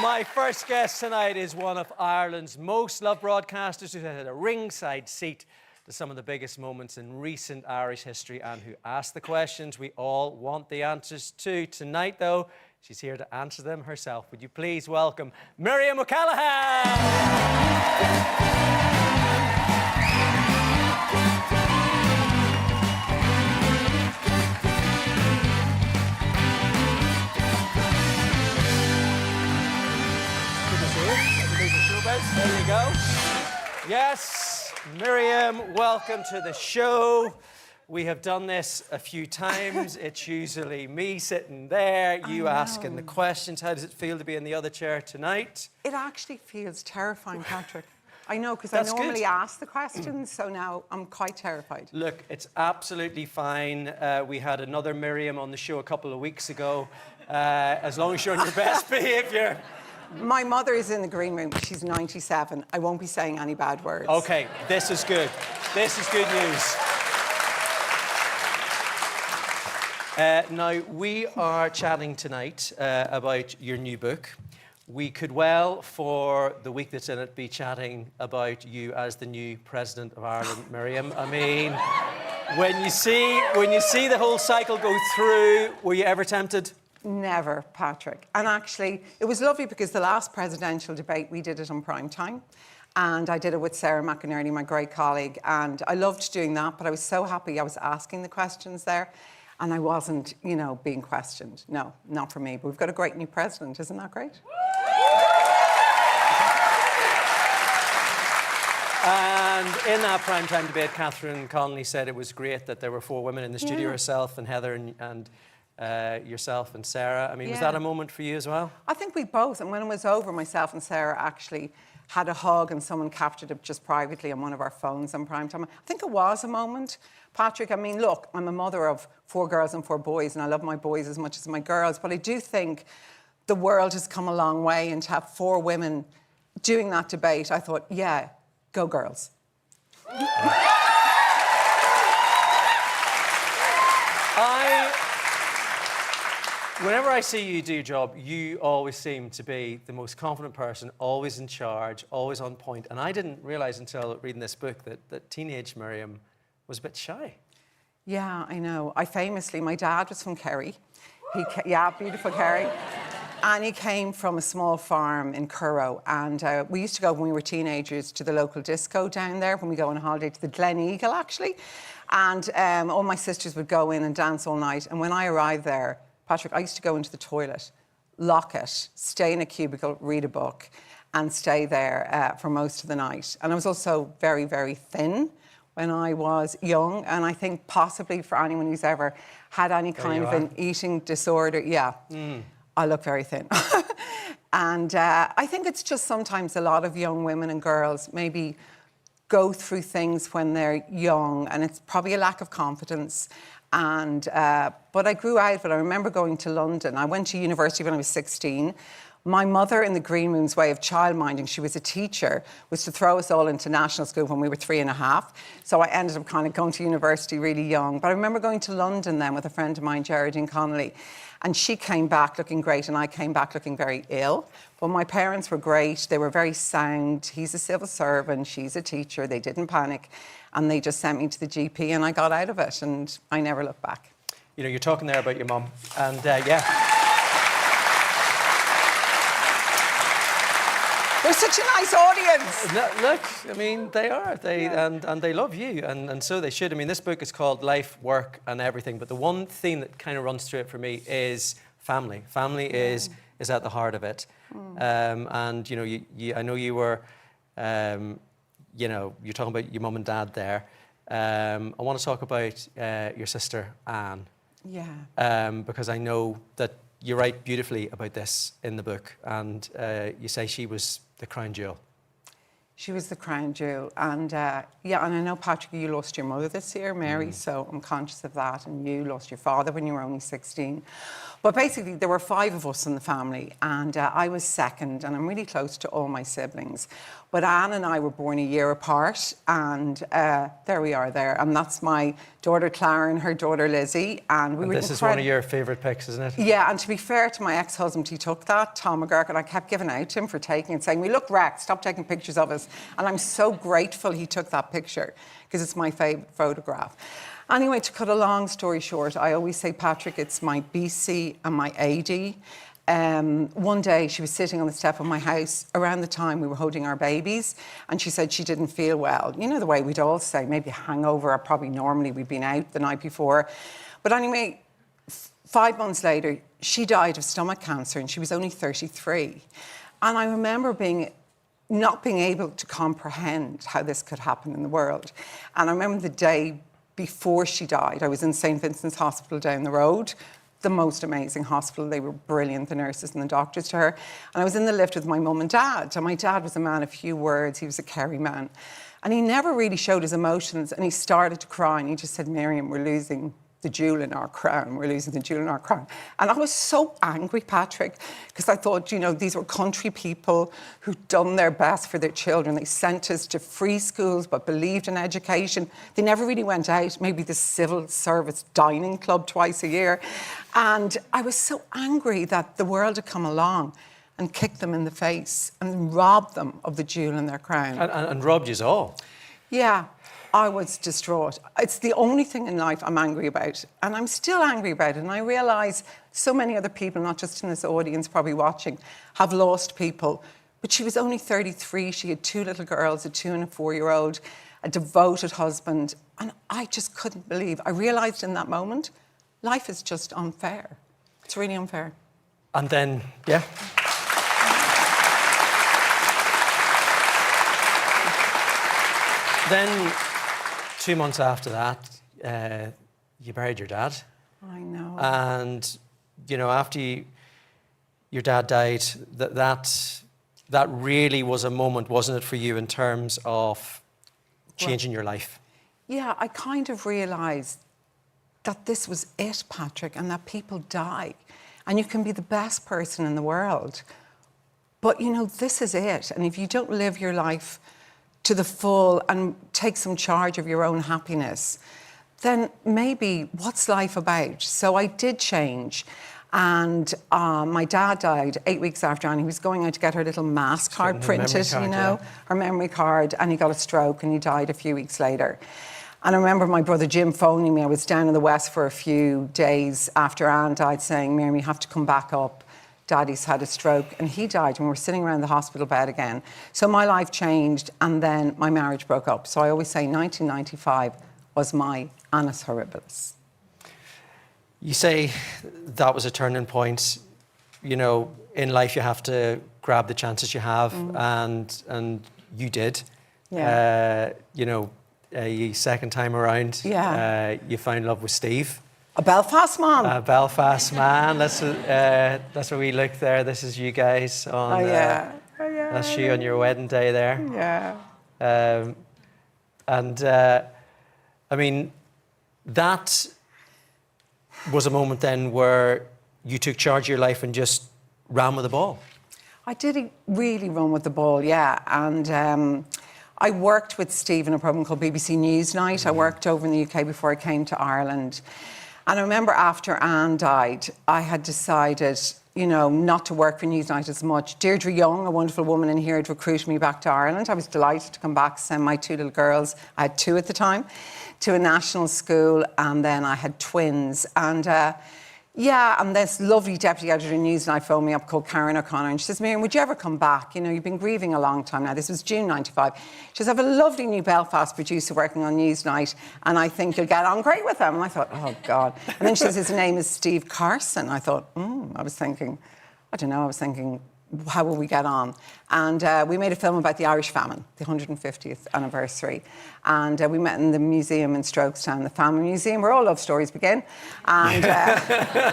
My first guest tonight is one of Ireland's most loved broadcasters who had a ringside seat to some of the biggest moments in recent Irish history and who asked the questions we all want the answers to. Tonight, though, she's here to answer them herself. Would you please welcome Miriam O'Callaghan? There you go. Yes, Miriam, welcome to the show. We have done this a few times. It's usually me sitting there, you asking the questions. How does it feel to be in the other chair tonight? It actually feels terrifying, Patrick. I know, because I normally ask the questions, so now I'm quite terrified. Look, it's absolutely fine. We had another Miriam on the show a couple of weeks ago. As long as you're on your best behaviour. My mother is in the green room. She's 97. I won't be saying any bad words. OK, this is good. This is good news. Now, we are chatting tonight about your new book. We could well, for the week that's in it, be chatting about you as the new President of Ireland, Miriam. I mean, when you see the whole cycle go through, were you ever tempted? Never, Patrick. And actually, it was lovely because the last presidential debate, we did it on prime time. And I did it with Sarah McInerney, my great colleague. And I loved doing that, but I was so happy I was asking the questions there. And I wasn't, you know, being questioned. No, not for me. But we've got a great new president. Isn't that great? And in that primetime debate, Catherine Connolly said it was great that there were 4 women in the studio, herself and Heather and yourself and Sarah. I mean, was that a moment for you as well? I think we both. And when it was over, myself and Sarah actually had a hug and someone captured it just privately on one of our phones on prime time. I think it was a moment, Patrick. I mean, look, I'm a mother of 4 girls and 4 boys, and I love my boys as much as my girls, but I do think the world has come a long way, and to have 4 women doing that debate, I thought, yeah, go girls. Whenever I see you do your job, you always seem to be the most confident person, always in charge, always on point. And I didn't realise until reading this book that teenage Miriam was a bit shy. Yeah, I know. My dad was from Kerry. Beautiful Kerry. And he came from a small farm in Currow. And we used to go, when we were teenagers, to the local disco down there, when we go on holiday to the Glen Eagle, actually. And all my sisters would go in and dance all night. And when I arrived there, Patrick, I used to go into the toilet, lock it, stay in a cubicle, read a book, and stay there for most of the night. And I was also very, very thin when I was young. And I think possibly for anyone who's ever had any kind of an eating disorder, I look very thin. And I think it's just sometimes a lot of young women and girls maybe go through things when they're young, and it's probably a lack of confidence. And but I grew out of it. I remember going to London. I went to university when I was 16. My mother, in the green room's way of childminding, she was a teacher, was to throw us all into national school when we were 3.5. So I ended up kind of going to university really young. But I remember going to London then with a friend of mine, Geraldine Connolly, and she came back looking great and I came back looking very ill. But my parents were great. They were very sound. He's a civil servant. She's a teacher. They didn't panic. And they just sent me to the GP and I got out of it and I never looked back. You know, you're talking there about your mum and They're such a nice audience. No, look, I mean, they are. And they love you, and so they should. I mean, this book is called Life, Work and Everything, but the one theme that kind of runs through it for me is family. Family is at the heart of it. And, you know, I know you were, you know, you're talking about your mum and dad there. I want to talk about your sister, Anne. Yeah. Because I know that you write beautifully about this in the book, and you say she was the crown jewel. She was the crown jewel. And yeah, and I know, Patrick, you lost your mother this year, Mary, so I'm conscious of that. And you lost your father when you were only 16. But basically, there were 5 of us in the family, and I was second, and I'm really close to all my siblings. But Anne and I were born a year apart, and there we are there. And that's my daughter Clara and her daughter Lizzie, and we were This is one of your favourite pics, isn't it? Yeah, and to be fair to my ex-husband, he took that, Tom McGurk, and I kept giving out to him for taking it, saying, we look wrecked, stop taking pictures of us. And I'm so grateful he took that picture, because it's my favourite photograph. Anyway, to cut a long story short, I always say, Patrick, it's my BC and my AD. One day she was sitting on the step of my house around the time we were holding our babies, and she said she didn't feel well. You know the way we'd all say, maybe a hangover, or probably normally we'd been out the night before. But anyway, 5 months later, she died of stomach cancer, and she was only 33. And I remember not being able to comprehend how this could happen in the world. And I remember the day before she died, I was in St. Vincent's Hospital down the road, the most amazing hospital. They were brilliant, the nurses and the doctors to her. And I was in the lift with my mum and dad. And my dad was a man of few words. He was a Kerry man. And he never really showed his emotions. And he started to cry. And he just said, Miriam, we're losing the jewel in our crown. We're losing the jewel in our crown. And I was so angry, Patrick, because I thought, you know, these were country people who'd done their best for their children. They sent us to free schools, but believed in education. They never really went out, maybe the civil service dining club twice a year. And I was so angry that the world had come along and kicked them in the face and robbed them of the jewel in their crown. And robbed you all. Yeah. I was distraught. It's the only thing in life I'm angry about. And I'm still angry about it. And I realise so many other people, not just in this audience probably watching, have lost people. But she was only 33. She had 2 little girls, a 2- and a 4-year-old, a devoted husband. And I just couldn't believe. I realised in that moment, life is just unfair. It's really unfair. And then, yeah. Then, 2 months after that, you buried your dad. I know. And, you know, after your dad died, that really was a moment, wasn't it, for you in terms of changing your life? Yeah, I kind of realised that this was it, Patrick, and that people die. And you can be the best person in the world. But, you know, this is it. And if you don't live your life to the full and take some charge of your own happiness, then maybe what's life about? So I did change. And my dad died 8 weeks after, and he was going out to get her little mass card printed, you know, her memory card, and he got a stroke and he died a few weeks later. And I remember my brother Jim phoning me. I was down in the West for a few days after Anne died, saying, Miriam, you have to come back up. Daddy's had a stroke, and he died when we were sitting around the hospital bed again. So my life changed, and then my marriage broke up. So I always say 1995 was my annus horribilis. You say that was a turning point. You know, in life you have to grab the chances you have, and you did. Yeah. You know, a second time around, you found love with Steve. A Belfast man. A Belfast man. That's where we look there. This is you guys on. That's you on your wedding day there. Yeah. I mean, that was a moment then where you took charge of your life and just ran with the ball. I did really run with the ball, yeah. And I worked with Steve in a programme called BBC Newsnight. I worked over in the UK before I came to Ireland. And I remember after Anne died, I had decided, you know, not to work for Newsnight as much. Deirdre Young, a wonderful woman in here, had recruited me back to Ireland. I was delighted to come back, send my 2 little girls, I had 2 at the time, to a national school, and then I had twins. And and this lovely deputy editor in Newsnight phoned me up called Karen O'Connor, and she says, Miriam, would you ever come back? You know, you've been grieving a long time now. This was June 95. She says, I have a lovely new Belfast producer working on Newsnight, and I think you'll get on great with him. And I thought, oh, God. And then she says, his name is Steve Carson. I thought, I was thinking, how will we get on? And we made a film about the Irish famine, the 150th anniversary. And we met in the museum in Strokestown, the Family Museum, where all love stories begin. And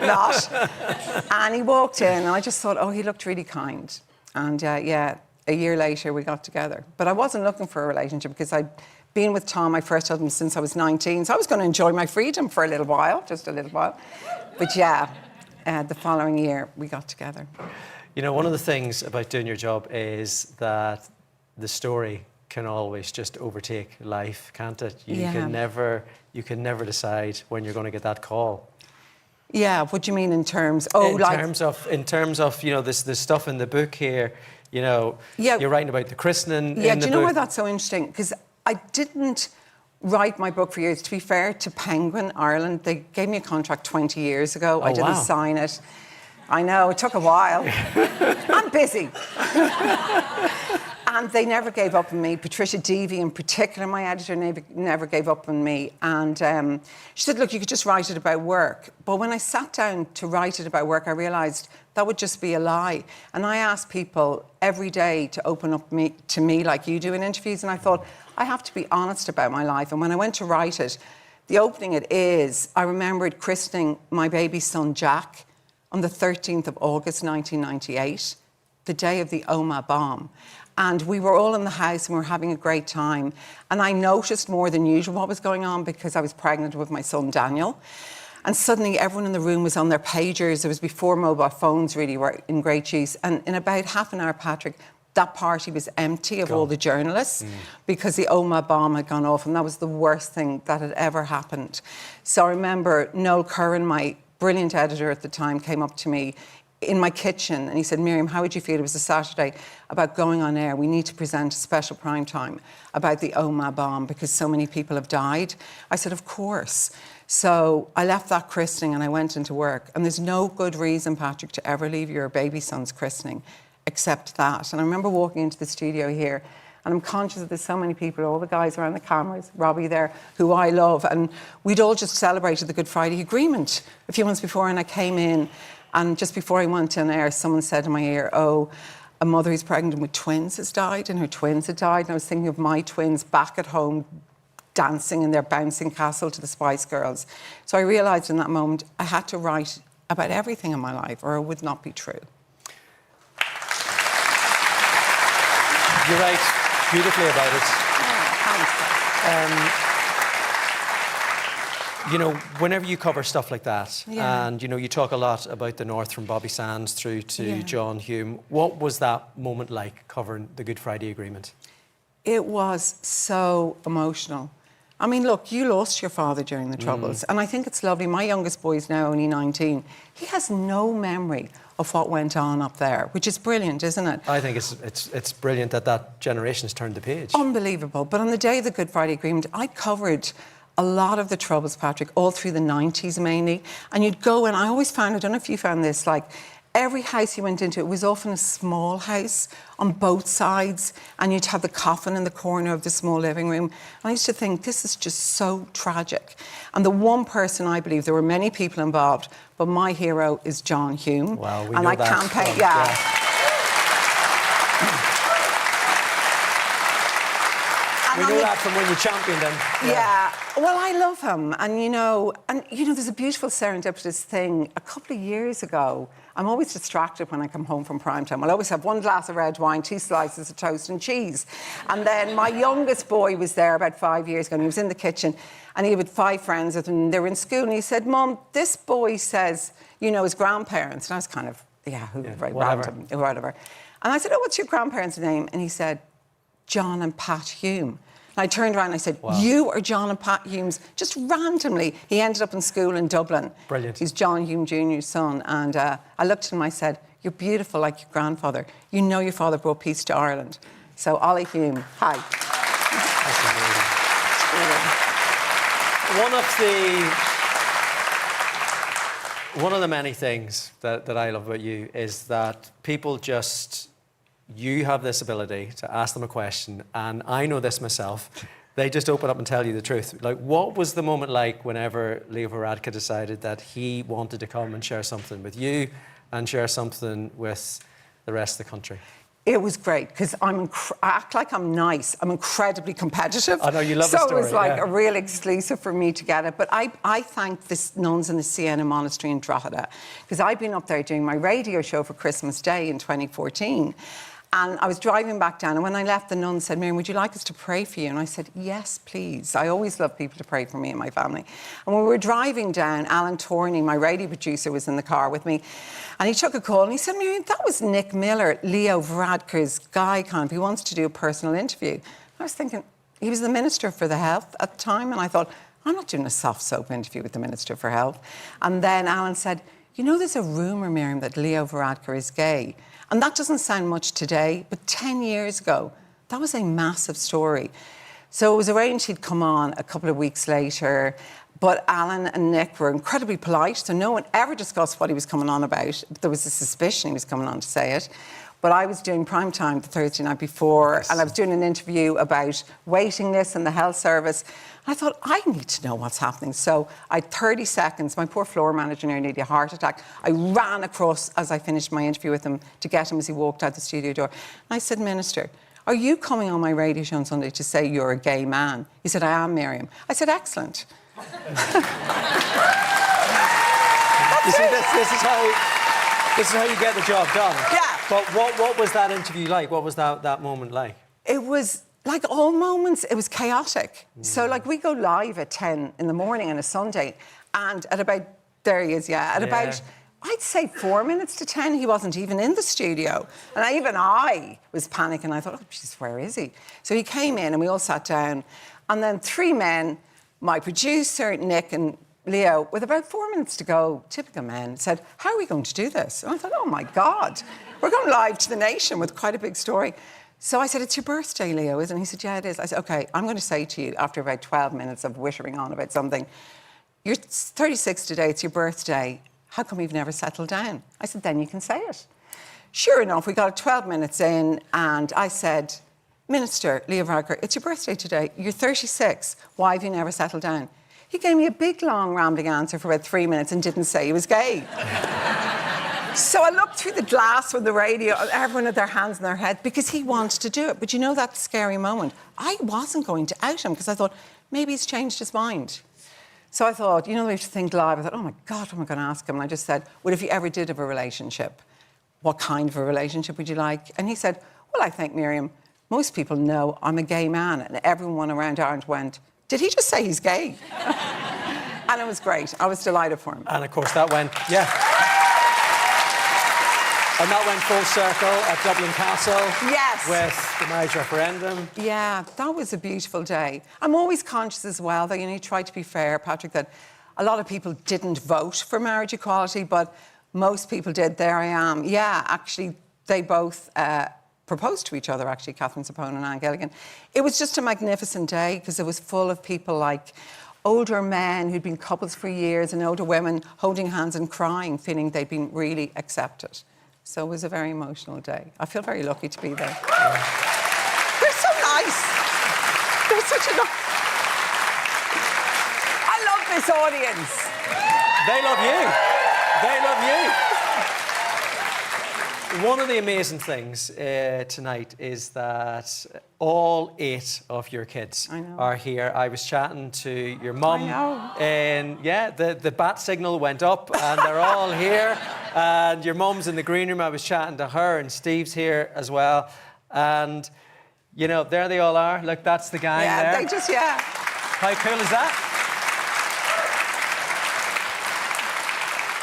not. And he walked in, and I just thought, oh, he looked really kind. And a year later, we got together. But I wasn't looking for a relationship because I'd been with Tom, my first husband, since I was 19. So I was going to enjoy my freedom for a little while, just a little while. But the following year, we got together. You know, one of the things about doing your job is that the story can always just overtake life, can't it? You Yeah. can never decide when you're going to get that call. Yeah, what do you mean in terms? In terms of, you know, this stuff in the book here, you know, Yeah. you're writing about the christening Yeah, in the do you know book. why that's so interesting? Because I didn't write my book for years. To be fair to Penguin Ireland, they gave me a contract 20 years ago. I didn't sign it. I know, it took a while. I'm busy. And they never gave up on me. Patricia Deevy, in particular, my editor, never gave up on me. And she said, look, you could just write it about work. But when I sat down to write it about work, I realised that would just be a lie. And I asked people every day to open up to me like you do in interviews. And I thought, I have to be honest about my life. And when I went to write it, the opening it is, I remembered christening my baby son, Jack, on the 13th of August, 1998, the day of the Omagh bomb. And we were all in the house and we were having a great time. And I noticed more than usual what was going on because I was pregnant with my son, Daniel. And suddenly everyone in the room was on their pagers. It was before mobile phones really were in great use. And in about half an hour, Patrick, that party was empty of all the journalists because the Omagh bomb had gone off. And that was the worst thing that had ever happened. So I remember Noel Curran, my brilliant editor at the time, came up to me in my kitchen and he said, Miriam, how would you feel? It was a Saturday about going on air. We need to present a special prime time about the Omagh bomb because so many people have died. I said, of course. So I left that christening and I went into work. And there's no good reason, Patrick, to ever leave your baby son's christening except that. And I remember walking into the studio here and I'm conscious that there's so many people, all the guys around the cameras, Robbie there, who I love. And we'd all just celebrated the Good Friday Agreement a few months before and I came in. And just before I went on air, someone said in my ear, oh, a mother who's pregnant with twins has died and her twins had died. And I was thinking of my twins back at home dancing in their bouncing castle to the Spice Girls. So I realised in that moment I had to write about everything in my life or it would not be true. You write beautifully about it. Oh, thanks. You know, whenever you cover stuff like that, and, you know, you talk a lot about the North from Bobby Sands through to John Hume, what was that moment like covering the Good Friday Agreement? It was so emotional. I mean, look, you lost your father during the Troubles, and I think it's lovely. My youngest boy is now only 19. He has no memory of what went on up there, which is brilliant, isn't it? I think it's brilliant that generation has turned the page. Unbelievable. But on the day of the Good Friday Agreement, I covered a lot of the Troubles, Patrick, all through the 90s mainly. And you'd go and I always found, I don't know if you found this, like every house you went into, it was often a small house on both sides and you'd have the coffin in the corner of the small living room. And I used to think, this is just so tragic. And the one person I believe, there were many people involved, but my hero is John Hume. Wow, we and know I that campaigned, We know that from when you championed him. Yeah. Well, I love him. And, you know, there's a beautiful serendipitous thing. A couple of years ago, I'm always distracted when I come home from primetime. I'll always have one glass of red wine, 2 slices of toast and cheese. And then my youngest boy was there about 5 years ago and he was in the kitchen and he had 5 friends with him and they were in school and he said, Mum, this boy says, you know, his grandparents. And I was kind of, random, whatever. And I said, oh, what's your grandparents' name? And he said, John and Pat Hume. And I turned around and I said, you are John and Pat Hume's, just randomly. He ended up in school in Dublin. Brilliant. He's John Hume Jr.'s son. And I looked at him and I said, you're beautiful like your grandfather. You know your father brought peace to Ireland. So, Ollie Hume, hi. One of the many things that I love about you is that people you have this ability to ask them a question, and I know this myself, they just open up and tell you the truth. Like, what was the moment like whenever Leo Varadkar decided that he wanted to come and share something with you and share something with the rest of the country? It was great because I act like I'm nice. I'm incredibly competitive. I know, you love the story. So it was like a real exclusive for me to get it. But I thank the nuns in the Siena Monastery in Drogheda because I'd been up there doing my radio show for Christmas Day in 2014. And I was driving back down, and when I left, the nun said, Miriam, would you like us to pray for you? And I said, yes, please. I always love people to pray for me and my family. And when we were driving down, Alan Torney, my radio producer, was in the car with me, and he took a call, and he said, Miriam, that was Nick Miller, Leo Varadkar's guy, kind of. He wants to do a personal interview. I was thinking, he was the Minister for the Health at the time, and I thought, I'm not doing a soft soap interview with the Minister for Health. And then Alan said, you know, there's a rumour, Miriam, that Leo Varadkar is gay. And that doesn't sound much today, but 10 years ago, that was a massive story. So it was arranged he'd come on a couple of weeks later, but Alan and Nick were incredibly polite, so no one ever discussed what he was coming on about. There was a suspicion he was coming on to say it. But I was doing prime time the Thursday night before, and I was doing an interview about waiting lists and the health service. And I thought, I need to know what's happening. So I had 30 seconds. My poor floor manager nearly had a heart attack. I ran across as I finished my interview with him to get him as he walked out the studio door. And I said, Minister, are you coming on my radio show on Sunday to say you're a gay man? He said, I am, Miriam. I said, excellent. You see, this is how you get the job done. Yeah. But what was that interview like? What was that moment like? It was, like all moments, it was chaotic. So, like, we go live at 10 in the morning on a Sunday, and at about, there he is, at about, I'd say 4 minutes to 10, he wasn't even in the studio. And even I was panicking. I thought, oh, jeez, where is he? So he came in and we all sat down. And then 3 men, my producer, Nick and Leo, with about 4 minutes to go, typical men, said, how are we going to do this? And I thought, oh my God, we're going live to the nation with quite a big story. So I said, it's your birthday, Leo, isn't it? He said, yeah, it is. I said, OK, I'm going to say to you, after about 12 minutes of whittering on about something, you're 36 today, it's your birthday. How come you've never settled down? I said, then you can say it. Sure enough, we got 12 minutes in, and I said, Minister Leo Varadkar, it's your birthday today. You're 36. Why have you never settled down? He gave me a big, long, rambling answer for about 3 minutes and didn't say he was gay. So I looked through the glass with the radio, and everyone had their hands in their head because he wanted to do it. But you know that scary moment? I wasn't going to out him because I thought, maybe he's changed his mind. So I thought, you know, we have to think live. I thought, oh my God, what am I going to ask him? And I just said, well, if you ever did have a relationship, what kind of a relationship would you like? And he said, well, I think, Miriam, most people know I'm a gay man. And everyone around Ireland went, did he just say he's gay? And it was great. I was delighted for him. And of course that went, And that went full circle at Dublin Castle. Yes. With the marriage referendum. Yeah, that was a beautiful day. I'm always conscious as well, though, you try to be fair, Patrick, that a lot of people didn't vote for marriage equality, but most people did. There I am. Yeah, actually, they both proposed to each other, actually, Catherine Sapone and Anne Gilligan. It was just a magnificent day because it was full of people like older men who'd been couples for years and older women holding hands and crying, feeling they'd been really accepted. So it was a very emotional day. I feel very lucky to be there. Yeah. They're so nice. They're such a nice... I love this audience. They love you. They love you. One of the amazing things tonight is that all 8 of your kids are here. I was chatting to your mum, and the bat signal went up, and they're all here. And your mum's in the green room. I was chatting to her, and Steve's here as well. And you know, there they all are. Look, that's the gang there. Yeah, they just How cool is that?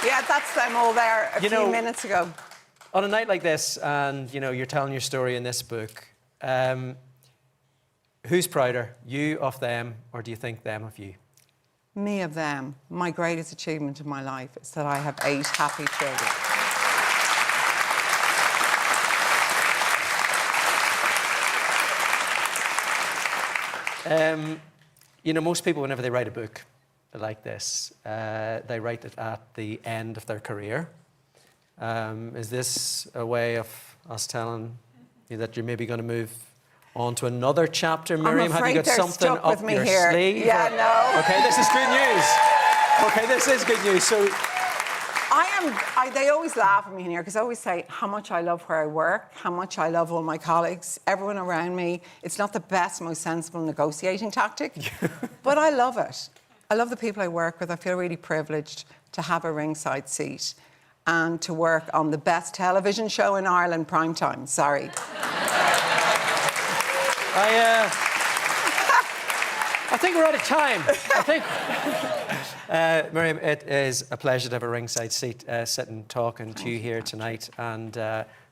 Yeah, that's them all there a few minutes ago. On a night like this, and you know, you're telling your story in this book, who's prouder, you of them, or do you think them of you? Me of them. My greatest achievement in my life is that I have 8 happy children. You know, most people, whenever they write a book like this, they write it at the end of their career. Is this a way of us telling you that you're maybe going to move on to another chapter, Miriam? Have you got something up your sleeve? Yeah, no. Okay, this is good news. Okay, this is good news. So, they always laugh at me here because I always say how much I love where I work, how much I love all my colleagues, everyone around me. It's not the best, most sensible negotiating tactic, but I love it. I love the people I work with. I feel really privileged to have a ringside seat and to work on the best television show in Ireland, primetime. Sorry. I think we're out of time. Miriam, it is a pleasure to have a ringside seat sitting talking to you here tonight. And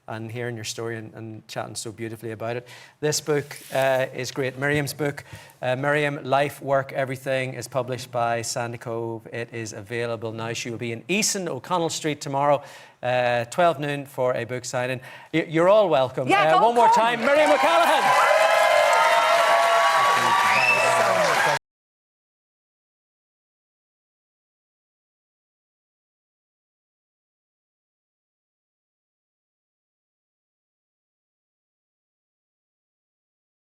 and hearing your story and chatting so beautifully about it. This book is great. Miriam's book, Miriam, Life, Work, Everything, is published by Sandy Cove. It is available now. She will be in Eason, O'Connell Street tomorrow, 12 noon for a book signing. You're all welcome. Yeah, one more time, Miriam O'Callaghan.